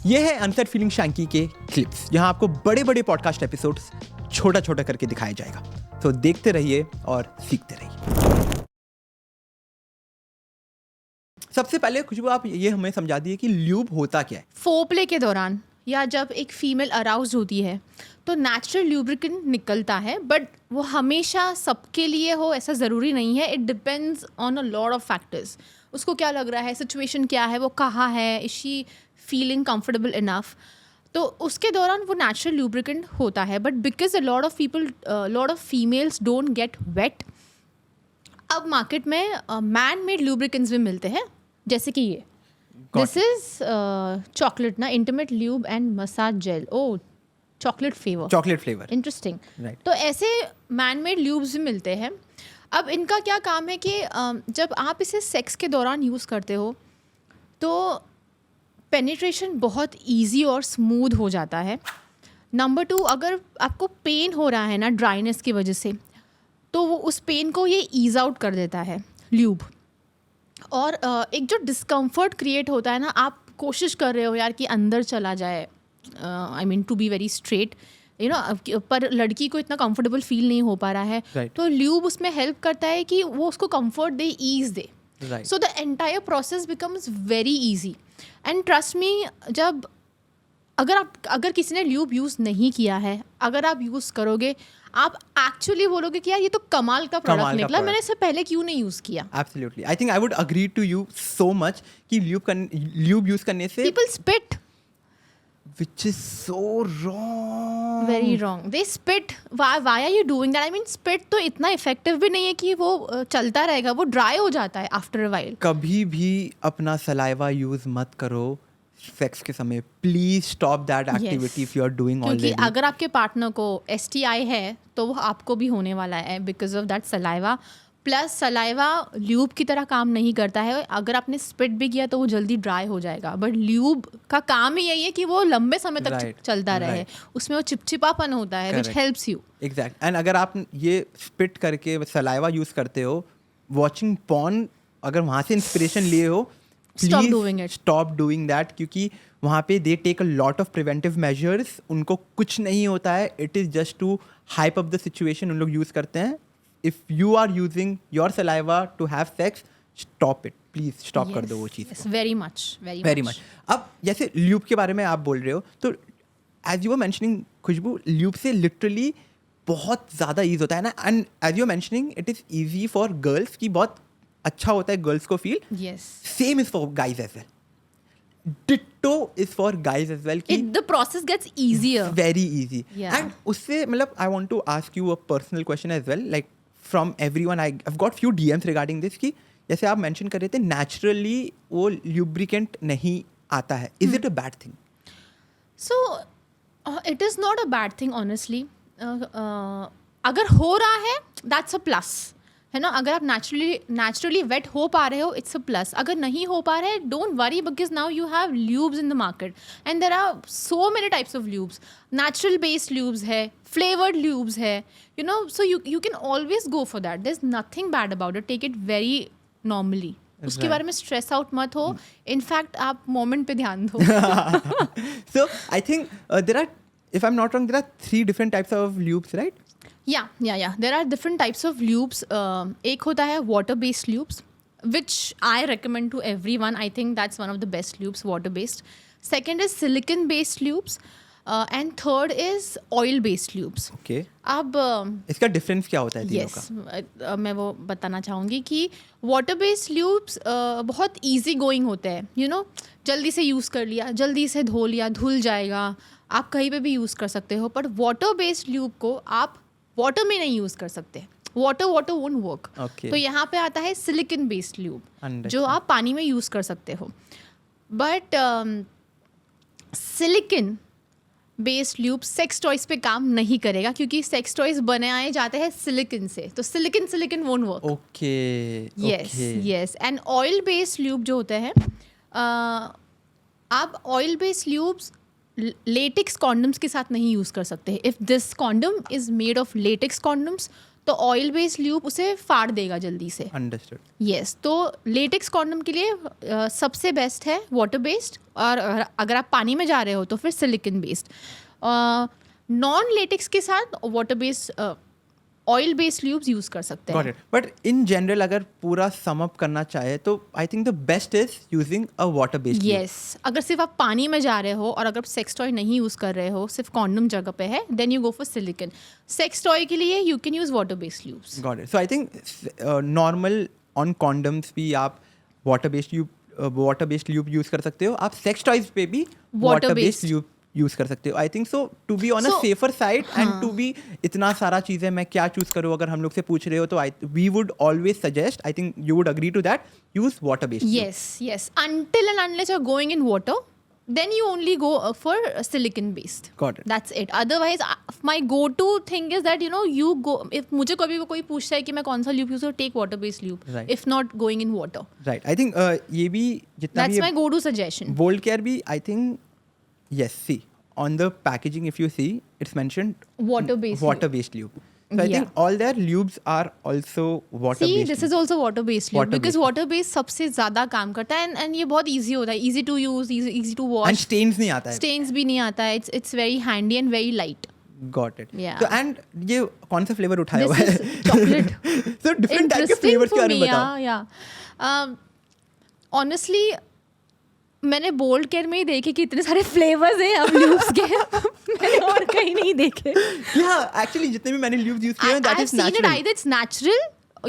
ये है unset feeling Shanky के क्लिप्स, जहां आपको बड़े बड़े पॉडकास्ट एपिसोड्स छोटा छोटा करके दिखाया जाएगा। तो देखते रहिए और सीखते रहिए। सबसे पहले खुशबू, आप ये हमें समझा दिए कि ल्यूब होता क्या है। फोरप्ले के दौरान या जब एक फीमेल अराउज होती है तो नेचुरल ल्यूब्रिकेंट निकलता है, बट वो हमेशा सबके लिए हो ऐसा ज़रूरी नहीं है। It depends on a lot of factors. उसको क्या लग रहा है, सिचुएशन क्या है, वो कहाँ है, is she feeling comfortable enough, तो उसके दौरान वो नेचुरल ल्यूब्रिकेंट होता है। But because a lot of females don't get wet, अब मार्केट में मैन मेड ल्यूब्रिकेंट्स भी मिलते हैं, जैसे कि ये दिस इज चॉकलेट ना, intimate lube and massage gel. Oh, chocolate flavour, interesting. तो ऐसे मैन मेड ल्यूब्स भी मिलते हैं। अब इनका क्या काम है कि जब आप इसे सेक्स के दौरान यूज़ करते हो तो पेनिट्रेशन बहुत इजी और स्मूथ हो जाता है। नंबर 2, अगर आपको पेन हो रहा है ना ड्राइनेस की वजह से, तो वो उस पेन को ये ईज आउट कर देता है ल्यूब। और एक जो डिस्कम्फर्ट क्रिएट होता है ना, आप कोशिश कर रहे हो यार कि अंदर चला जाए, I mean to be very straight, you know, पर लड़की को इतना कंफर्टेबल फील नहीं हो पा रहा है, तो ल्यूब उसमें हेल्प करता है कि वो उसको कंफर्ट दे, ईज दे। So the entire process becomes very easy. And trust me, जब अगर किसी ने ल्यूब यूज़ नहीं किया है, अगर आप यूज़ करोगे, आप एक्चुअली बोलोगे कि यार ये तो कमाल का प्रोडक्ट निकला, मैंने इससे पहले क्यों नहीं यूज़ किया। Absolutely, I think I would agree to you so much कि ल्यूब यूज करने से people spit, which is so wrong, very wrong, they spit. why are you doing that? I mean, spit तो इतना effective भी नहीं है कि वो चलता रहेगा, वो ड्राई हो जाता है आफ्टर अ वाइल। कभी भी अपना सलाइवा यूज मत करो सेक्स के समय। Please stop that activity if you are doing already. क्योंकि अगर आपके पार्टनर को STI है तो वो आपको भी होने वाला है because of that saliva. Plus saliva lube की तरह काम नहीं करता है, अगर आपने स्पिट भी किया तो वो जल्दी ड्राई हो जाएगा, बट ल्यूब का काम ही यही है कि वो लंबे समय तक चलता रहे, उसमें वो चिपचिपापन होता है which helps you. Exact. And अगर आप ये स्पिट करके सलाइवा यूज करते हो वॉचिंग पॉर्न, अगर वहाँ से इंस्पिरेशन लिए हो, स्टॉप डूइंग दैट, क्योंकि वहाँ पे they take a lot of preventive measures. उनको कुछ नहीं होता है, it is just to hype up the situation उन लोग यूज़ करते हैं। If you are using your saliva to have sex, stop it, please stop कर दो वो चीज़। Very much. अब जैसे ल्यूब के बारे में आप बोल रहे हो, तो एज यू आर मेंशनिंग खुशबू, ल्यूब से लिटरली बहुत ज़्यादा ईज होता है ना। And as you are mentioning, it is easy for girls की, बहुत अच्छा होता है गर्ल्स को feel. Same is for guys as well, ditto is for guys as well. The process gets easier, very easy. And उससे मतलब I want to ask you a personal question as well, like from everyone I have got few DMs regarding this, कि जैसे आप mention कर रहे थे naturally वो lubricant नहीं आता है, is it a bad thing? So it is not a bad thing honestly. अगर हो रहा है दैट्स अ प्लस, है ना। अगर आप नेचुरली वेट हो पा रहे हो, इट्स अ प्लस। अगर नहीं हो पा रहे हैं, don't worry, because now you have lubes in the market and there are so many types of lubes. Natural based lubes है, फ्लेवर्ड ल्यूब्स है, you know, so you can always go for that. There is nothing bad about it, take it very normally. उसके बारे में stress out मत हो, in fact आप moment पे ध्यान दो। So I think there are, if I'm not wrong, there are 3 different types of lubes, right? Yeah. There are different types of lubes. एक होता है water based lubes, which I recommend to everyone. I think that's one of the best lubes, water based. Second is silicone based lubes, and third is oil based lubes. Okay. अब इसका difference क्या होता है तीनों का? मैं वो बताना चाहूँगी कि वाटर बेस्ड ल्यूब्स बहुत ईजी गोइंग होते हैं, यू नो, जल्दी से यूज़ कर लिया, जल्दी से धो लिया, धुल जाएगा, आप कहीं पे भी यूज़ कर सकते हो। पर वाटर बेस्ड ल्यूब को आप वाटर में नहीं यूज़ कर सकते, वाटर वोंट वर्क। तो यहाँ पे आता है सिलिकॉन बेस्ड ल्यूब, जो आप पानी में यूज़ कर सकते हो। But silicon based lube sex toys पे काम नहीं करेगा, क्योंकि सेक्स टॉयज बनाए जाते हैं सिलिकॉन से, तो silicon won't work. Okay. Yes. And oil based lube जो होते हैं, आप oil based lubes latex condoms के साथ नहीं यूज़ कर सकते। If this condom is made of latex condoms, तो ऑयल बेस्ड ल्यूब उसे फाड़ देगा जल्दी से. अंडरस्टूड. यस, तो लेटेक्स कॉन्डम के लिए सबसे बेस्ट है वाटर बेस्ड, और अगर आप पानी में जा रहे हो तो फिर सिलिकॉन बेस्ड. नॉन लेटेक्स के साथ water based oil based lubes use कर सकते हैं. Got it. But in general अगर पूरा सम अप करना चाहे तो I think the best is using a water based. Yes, अगर सिर्फ आप पानी में जा रहे हो और अगर आप सेक्स टॉय नहीं यूज कर रहे हो, सिर्फ कॉन्डम जगह पे है, then you go for silicone. Sex toy के लिए you can use water based lubes. Got it. So I think normal on condoms भी आप वाटर बेस्ड ल्यूब यूज कर सकते हो. आप सेक्स टॉयज पे भी वाटर बेस्ड ल्यूब यूज कर सकते हो. I think so to be on a safer side and to be इतना सारा चीजें मैं क्या चूज करूँ अगर हम लोग से पूछ रहे हो तो we would always suggest, I think you would agree to that, use water based. Yes, until and unless you're going in water, then you only go for silicon based. Got it. That's it. Otherwise, my go-to thing is that you go, if मुझे कभी कोई पूछता है कि मैं कौन सा lube use करूँ, take water based lube. Right. If not going in water. Right. I think ये भी जितना That's भी my go-to suggestion. Bold care भी I think yes, see on the packaging if you see it's mentioned Water based. water based lube. So I think all their lubes are also water See, based. this is also water based lube because water based सबसे ज़्यादा काम करता है and ये बहुत easy होता है, easy to use, easy to wash. And stains नहीं आता है. Stains भी नहीं आता है. It's very handy and very light. Got it. Yeah. So and ये कौन सा फ्लेवर उठाया हुआ This है? is chocolate. So different type के Interesting flavors के for बारे me, में बताओ. yeah. Honestly, मैंने बोल्ड केयर में ही देखे कि इतने सारे फ्लेवर्स हैं अब ल्यूब्स के. मैंने और कहीं नहीं देखे. Yeah, actually जितने भी मैंने lubes use किए हैं that is natural. Either it's natural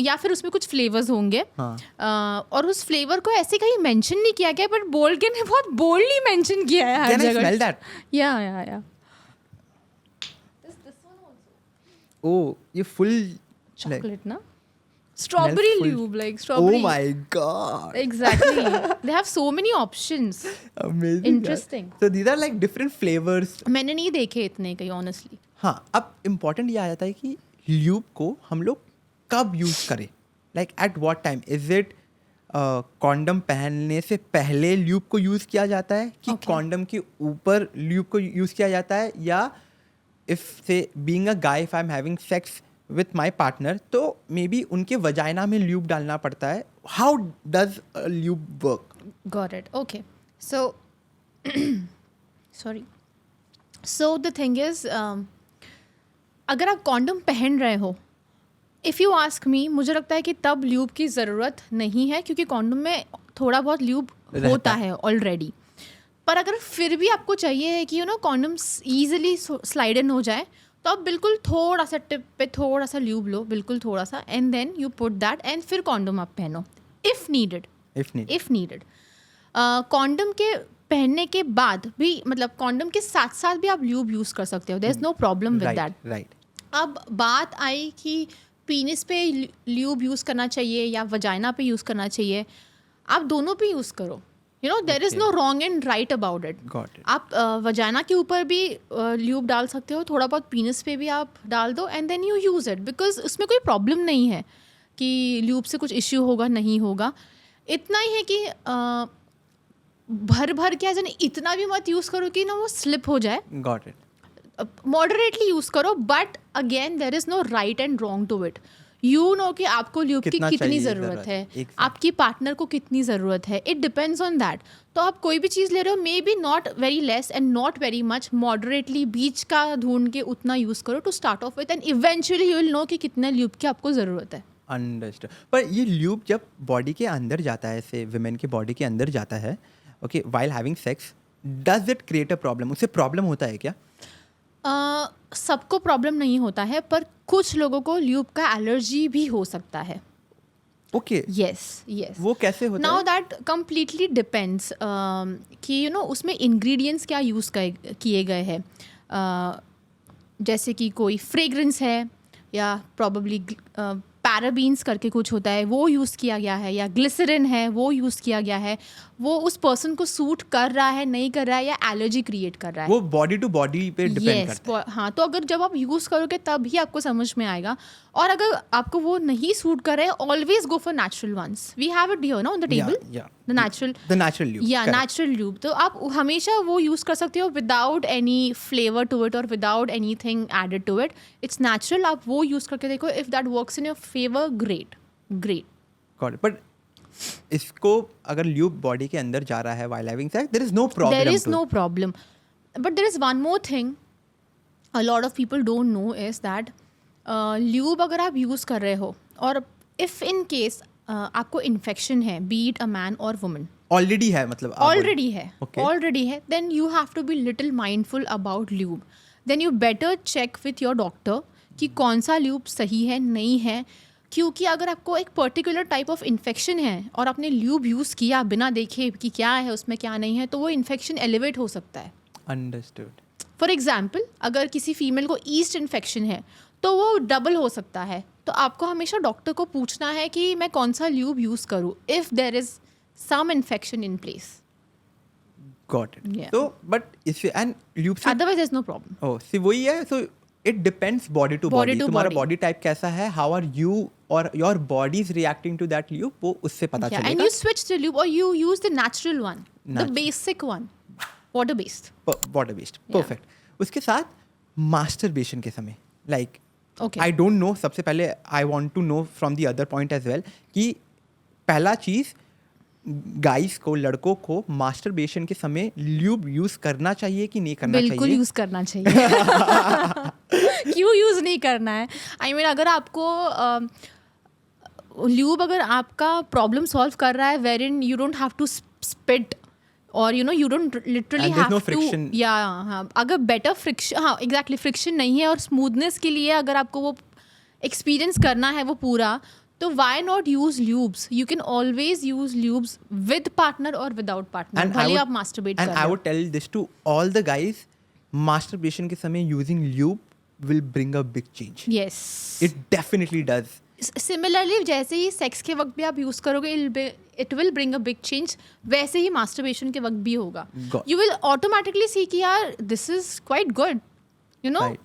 या फिर उसमें कुछ फ्लेवर्स होंगे. हाँ. और उस फ्लेवर को ऐसे कहीं मेंशन नहीं किया गया, बट बोल्ड केयर ने बहुत बोल्डली मेंशन किया है हर Can I जगह. smell that? Yeah. This one also. Oh, ये full Chocolate ना? Strawberry full. lube, like strawberry. Oh my god. Exactly. They have so many options. Amazing. Interesting. यार. So these are like different flavors. मैंने नहीं देखे इतने कहीं honestly. हाँ, अब इम्पोर्टेंट ये आ जाता है कि ल्यूब को हम लोग कब यूज़ करें. Like at what time is it condom पहनने से पहले ल्यूब को यूज़ किया जाता है कि कॉन्डम के ऊपर ल्यूब को यूज़ किया जाता है, या इफ से being a guy if I am having sex with my partner तो मे बी उनके वजाइना में ल्यूब डालना पड़ता है. How does lube work? Got it. Okay. So, sorry. So the thing is, अगर आप कॉन्डम पहन रहे हो, इफ़ यू आस्क मी, मुझे लगता है कि तब ल्यूब की ज़रूरत नहीं है क्योंकि कॉन्डम में थोड़ा बहुत ल्यूब होता है ऑलरेडी. पर अगर फिर भी आपको चाहिए कि कॉन्डम ईजिली स्लाइड इन हो जाए, तो आप बिल्कुल थोड़ा सा टिप पे थोड़ा सा ल्यूब लो, बिल्कुल थोड़ा सा, and then you put that and फिर कॉन्डम आप पहनो इफ़ नीडेड. कॉन्डम के पहनने के बाद भी, मतलब कॉन्डम के साथ साथ भी आप ल्यूब यूज़ कर सकते हो. There is no problem with that. Right. अब बात आई कि पीनिस पे ल्यूब यूज़ करना चाहिए या वजाइना पे यूज़ करना चाहिए. आप दोनों पे यूज़ करो. There is no wrong and right about it. आप वजाइना के ऊपर भी ल्यूब डाल सकते हो, थोड़ा बहुत पीनिस पे भी आप डाल दो and then you use it, because उसमें कोई प्रॉब्लम नहीं है कि ल्यूब से कुछ इश्यू होगा नहीं होगा. इतना ही है कि भर के जाने इतना भी मत यूज़ करो कि वो स्लिप हो जाए. Got it. मॉडरेटली यूज़ करो, but again there is no right and wrong to it. कि आपको ल्यूब की कितनी ज़रूरत है, आपकी पार्टनर को कितनी ज़रूरत है. It depends on that. तो आप कोई भी चीज़ ले रहे हो, maybe not very less and not very much, moderately बीच का ढूंढ के उतना यूज़ करो to start off with, and eventually you will know कि कितने ल्यूब की आपको ज़रूरत है. अंडरस्टूड. पर ये ल्यूब जब बॉडी के अंदर जाता है, से विमेन के बॉडी के अंदर जाता है, okay, while having sex, does it create a problem? उससे प्रॉब्लम होता है क्या? सबको प्रॉब्लम नहीं होता है, पर कुछ लोगों को ल्यूब का एलर्जी भी हो सकता है. ओके. यस. वो कैसे होता है? नाउ दैट कम्प्लीटली डिपेंड्स कि उसमें इंग्रेडिएंट्स क्या यूज़ किए गए हैं. जैसे कि कोई फ्रेगरेंस है या प्रॉबली पैराबीन्स करके कुछ होता है वो यूज़ किया गया है, या ग्लिसरीन है वो यूज़ किया गया है, वो उस पर्सन को सूट कर रहा है नहीं कर रहा है, या एलर्जी क्रिएट कर रहा है, वो बॉडी टू बॉडी पे डिपेंड करता है। हाँ, तो अगर जब आप यूज़ करोगे तब ही आपको समझ में आएगा। और अगर आपको वो नहीं सूट कर रहा है, always go for natural ones. We have it here ना on the table, the natural lube, या नेचुरल ल्यूब। तो आप हमेशा वो यूज़ कर सकते हो without any flavour to it और without anything added to it. It's natural, आप वो यूज़ करके देखो। If that works in your favour, great. But इसको अगर ल्यूब बॉडी के अंदर जा रहा है while having sex, there is no problem. There is no problem. But there is one more thing a lot of people don't know is that lube अगर आप use कर रहे हो और if in case आपको इन्फेक्शन है, be it a man or woman, already है, मतलब already है, then you have to be little mindful about lube. Then you better check with your doctor कि कौन सा ल्यूब सही है नहीं है, क्योंकि अगर आपको एक पर्टिकुलर टाइप ऑफ इन्फेक्शन है और आपने ल्यूब यूज़ किया बिना देखे कि क्या है उसमें क्या नहीं है, तो वो इन्फेक्शन एलिवेट हो सकता है। अंडरस्टूड। फॉर एग्जाम्पल, अगर किसी फीमेल को ईस्ट इन्फेक्शन है तो वो डबल हो सकता है, तो आपको हमेशा डॉक्टर को पूछना है कि मैं कौन सा ल्यूब यूज़ करूँ if there is some infection in place. Got it. Yeah. तो बट इससे एंड ल्यूब से otherwise is no problem. Oh see वही है। So it depends body to body, तुम्हारा बॉडी टाइप कैसा है, हाउ आर यू और your body is reacting to that lube, वो उससे पता चलेगा। And you switch the lube और you use the natural one, the basic one, water based. Perfect. उसके साथ मास्टरबेशन के समय, like Okay. I don't know, सबसे पहले I want to know from the other point as well कि पहला चीज़ guys को, लड़कों को मास्टरबेशन के समय ल्यूब यूज़ करना चाहिए कि नहीं करना चाहिए? बिल्कुल यूज़ करना चाहिए। क्यों यूज़ नहीं करना है? आई मीन अगर आपको ल्यूब अगर आपका प्रॉब्लम सॉल्व कर रहा है, wherein you don't have to spit और you don't literally have to, या हाँ, अगर बेटर फ्रिक्शन, हाँ एग्जैक्टली, फ्रिक्शन नहीं है और स्मूथनेस के लिए अगर आपको वो एक्सपीरियंस करना है वो पूरा, तो why not use lubes? You can always use lubes with partner और विदाउट पार्टनर, भले आप मास्टरबेट कर रहे हो। And I would tell this to all the guys, masturbation के समय using lube will bring a big change. Yes, it definitely does. Similarly जैसे ही सेक्स के वक्त भी आप यूज़ करोगे, it will bring a big change, वैसे ही मास्टरबेशन के वक्त भी होगा। यू विल ऑटोमेटिकली सी कि यार दिस इज क्वाइट गुड,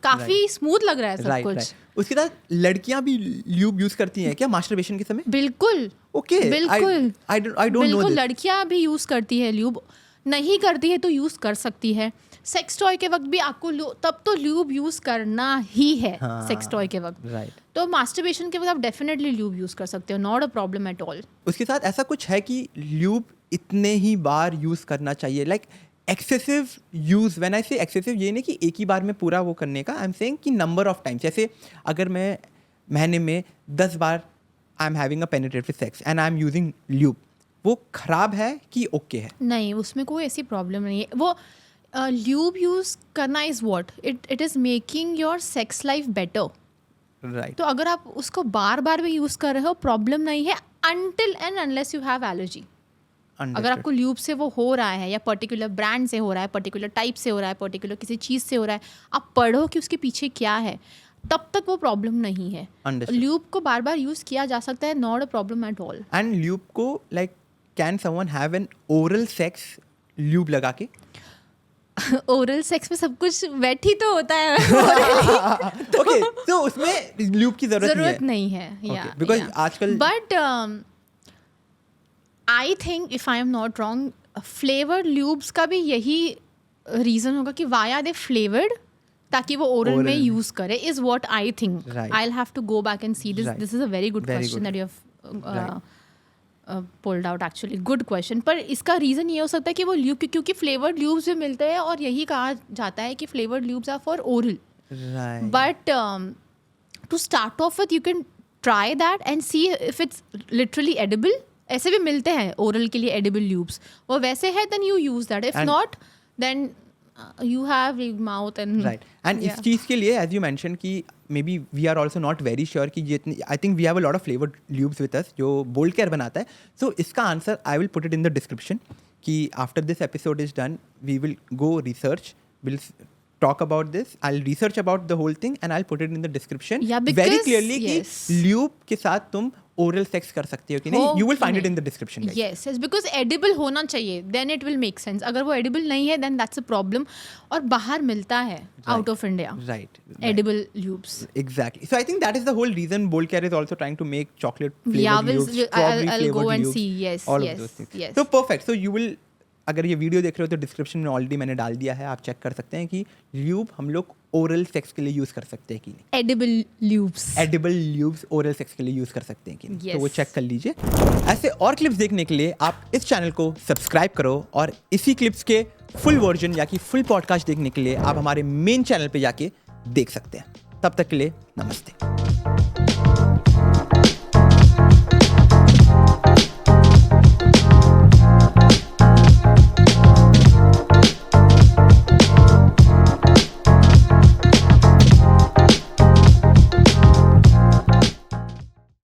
काफी स्मूथ लग रहा है सब कुछ। उसके साथ लड़कियां भी ल्यूब यूज करती हैं क्या मास्टरबेशन के समय? बिल्कुल, ओके, बिल्कुल, आई डोंट नो बिल्कुल, दिस। लड़कियां भी यूज करती है ल्यूब, नहीं करती है तो यूज कर सकती है। सेक्स टॉय के वक्त भी आपको तब तो ल्यूब यूज करना ही है, सेक्स टॉय के वक्त। राइट। तो मास्टरबेशन के वक्त आप डेफिनेटली ल्यूब यूज कर सकते हो, not a problem at all. उसके साथ ऐसा कुछ है कि ल्यूब इतने ही बार यूज करना चाहिए, like excessive use? When I से एक्सेसिव, ये नहीं कि एक ही बार में पूरा वो करने का, आई एम सेइंग कि नंबर ऑफ टाइम्स। जैसे अगर मैं महीने में 10 बार I am having a penetrative sex and I am using lube, वो खराब है कि ओके है? नहीं, उसमें कोई ऐसी प्रॉब्लम नहीं है। वो ल्यूब यूज करना is what it is making your sex life better. Right. तो अगर आप उसको बार बार भी यूज कर रहे हो, प्रॉब्लम नहीं है, until and unless you have allergy. अगर आपको ल्यूब से वो हो रहा है, या पर्टिकुलर ब्रांड से हो रहा है, पर्टिकुलर टाइप से हो रहा है, पर्टिकुलर किसी चीज़ से हो रहा है, आप पढ़ो कि उसके पीछे क्या है, तब तक वो प्रॉब्लम नहीं है। ल्यूब को बार बार यूज किया जा सकता है, not a problem at all. And lube को, like, can someone have an oral sex lube लगा के? ओरल सेक्स में सब कुछ वेट ही तो होता है। ओके, तो उसमें ल्यूब की जरूरत नहीं है, या बिकॉज आजकल, but I think if I am not wrong, flavoured lubes का भी यही रीजन होगा कि वाई आर दे फ्लेवर्ड, ताकि वो ओरल में यूज करे, is what I think. I will have to go back and see this. This is a very good question that you have pulled out, actually good question. पर इसका reason ये हो सकता है कि वो ल्यूब, क्योंकि फ्लेवर्ड ल्यूब्स भी मिलते हैं और यही कहा जाता है कि flavoured lubes are for oral. But to start off with, you can try that and see if it's literally edible. ऐसे भी मिलते हैं ओरल के लिए एडिबल ल्यूब्स, वो वैसे है then you use that, if not then you have big mouth and right. And इस चीज़ के लिए, as you mentioned, कि maybe we are also not very sure कि जितनी, I think we have a lot of flavored lubes with us जो bold care बनाता है. So इसका answer I will put it in the description कि after this episode is done we will go research, we'll talk about this. I'll research about the whole thing and I'll put it in the description. Yeah, because very clearly yes. कि lube के साथ तुम oral sex कर सकते हो कि नहीं. You will find it in the description. Guys. Yes, yes, because edible होना चाहिए. Then it will make sense. अगर वो edible नहीं है, then that's a problem. और बाहर मिलता है out of India. Right. Edible lubes. Exactly. So I think that is the whole reason Bold Care is also trying to make chocolate flavored Yeah, lubes, strawberry I'll go flavored and lubes, see. Yes, all yes, of those things. yes. So perfect. So you will, अगर ये video देख रहे हो तो description में already मैंने डाल दिया है, आप चेक कर सकते हैं कि ल्यूब हम लोग ओरल सेक्स के लिए यूज कर सकते हैं कि नहीं. Edible lubes. Edible lubes oral sex के लिए यूज कर सकते हैं कि नहीं. Yes. तो वो चेक कर लीजिए. ऐसे और क्लिप्स देखने के लिए आप इस चैनल को सब्सक्राइब करो और इसी क्लिप्स के फुल वर्जन या कि फुल पॉडकास्ट देखने के लिए आप हमारे मेन चैनल पे जाके देख सकते हैं. तब तक के लिए नमस्ते.